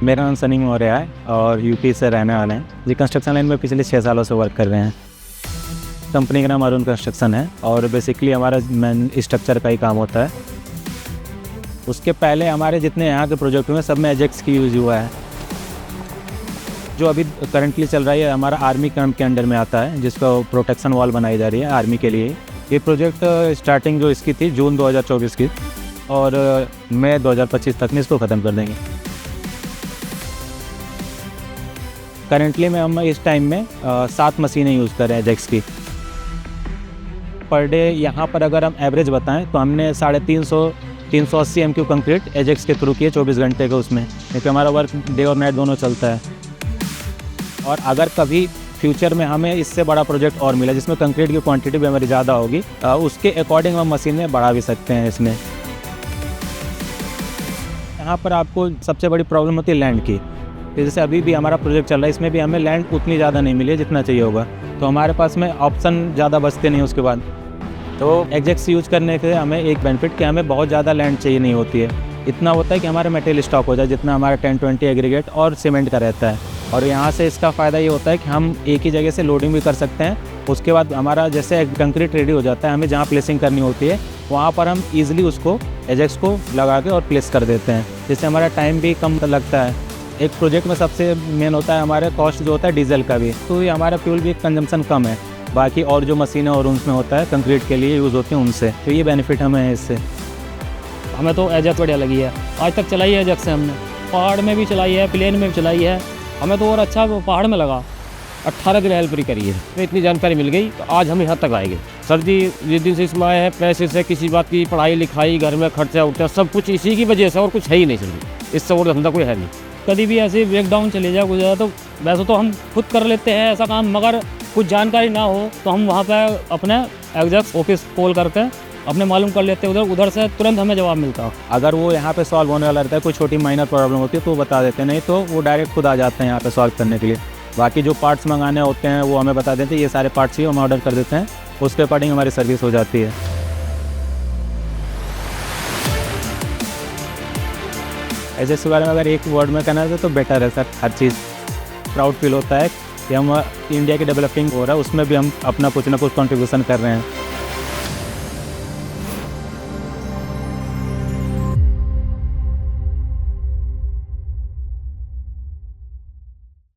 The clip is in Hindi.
मेरा नाम सनी मौर्य है और यूपी से रहने वाले हैं जी। कंस्ट्रक्शन लाइन में पिछले 6 सालों से वर्क कर रहे हैं। कंपनी का नाम अरुण कंस्ट्रक्शन है और बेसिकली हमारा मेन स्ट्रक्चर का ही काम होता है। उसके पहले हमारे जितने यहाँ के प्रोजेक्ट हुए सब में एजेक्स की यूज़ हुआ है। जो अभी करंटली चल रहा है हमारा आर्मी कैंप के अंडर में आता है, जिसका प्रोटेक्शन वॉल बनाई जा रही है आर्मी के लिए। ये प्रोजेक्ट स्टार्टिंग जो इसकी थी जून 2024 की और मई 2025 तक में इसको ख़त्म कर देंगे। करेंटली में हम इस टाइम में 7 मशीनें यूज़ कर रहे हैं एजेक्स की। पर डे यहाँ पर अगर हम एवरेज बताएं तो हमने 380 MQ कंक्रीट एजेक्स के थ्रू किए 24 घंटे के उसमें, क्योंकि हमारा वर्क डे और नाइट दोनों चलता है। और अगर कभी फ्यूचर में हमें इससे बड़ा प्रोजेक्ट और मिला जिसमें कंक्रीट की क्वांटिटी भी हमारी ज़्यादा होगी, उसके अकॉर्डिंग हम मशीनें बढ़ा भी सकते हैं इसमें। यहाँ पर आपको सबसे बड़ी प्रॉब्लम होती है लैंड की। जैसे अभी भी हमारा प्रोजेक्ट चल रहा है, इसमें भी हमें लैंड उतनी ज़्यादा नहीं मिली है जितना चाहिए होगा, तो हमारे पास में ऑप्शन ज़्यादा बचते नहीं उसके बाद। तो एजेक्स यूज करने के हमें एक बेनिफिट कि हमें बहुत ज़्यादा लैंड चाहिए नहीं होती है। इतना होता है कि हमारा मटेरियल स्टॉक हो जाए जितना हमारा 10-20 एग्रीगेट और सीमेंट का रहता है। और यहाँ से इसका फ़ायदा ये होता है कि हम एक ही जगह से लोडिंग भी कर सकते हैं। उसके बाद हमारा जैसे कंक्रीट रेडी हो जाता है, हमें जहाँ प्लेसिंग करनी होती है वहाँ पर हम ईज़िली उसको एजेक्स को लगा के और प्लेस कर देते हैं, जिससे हमारा टाइम भी कम लगता है। एक प्रोजेक्ट में सबसे मेन होता है हमारे कॉस्ट जो होता है डीजल का भी, तो ये हमारा फ्यूल भी कंजम्पशन कम है। बाकी और जो मशीनें और उनमें होता है कंक्रीट के लिए यूज़ होती हैं उनसे, तो ये बेनिफिट हमें है इससे। हमें तो एजेक्स बढ़िया लगी है, आज तक चलाई है एजेक्स से हमने। पहाड़ में भी चलाई है, प्लेन में भी चलाई है। हमें तो और अच्छा पहाड़ में लगा। 18 दिन हेल्प करी है, तो इतनी जानकारी मिल गई तो आज हम यहाँ तक आएंगे। सर जी जिस दिन से इसमें आए हैं, पैसे से किसी बात की पढ़ाई लिखाई घर में खर्चा उठा सब कुछ इसी की वजह से, और कुछ है ही नहीं सर जी। इससे और धंधा कोई है नहीं। कभी भी ऐसे ब्रेकडाउन चले जाए गुजरा तो वैसे तो हम खुद कर लेते हैं ऐसा काम, मगर कुछ जानकारी ना हो तो हम वहाँ पर अपने एग्जैक्ट ऑफिस कॉल करके अपने मालूम कर लेते हैं। उधर से तुरंत हमें जवाब मिलता है। अगर वो यहाँ पे सॉल्व होने वाला रहता है, कोई छोटी माइनर प्रॉब्लम होती है तो वो बता देते हैं, नहीं तो वो डायरेक्ट खुद आ जाते हैं यहाँ पे सॉल्व करने के लिए। बाकी जो पार्ट्स मंगाने होते हैं वो हमें बता देते हैं, ये सारे पार्ट्स ही हम ऑर्डर कर देते हैं, उसके अकॉर्डिंग हमारी सर्विस हो जाती है। ऐसे इस बारे में अगर एक वर्ड में कहना है तो बेटर है सर। हर चीज़ प्राउड फील होता है कि हम इंडिया की डेवलपिंग हो रहा है, उसमें भी हम अपना कुछ ना कुछ कंट्रीब्यूशन कर रहे हैं।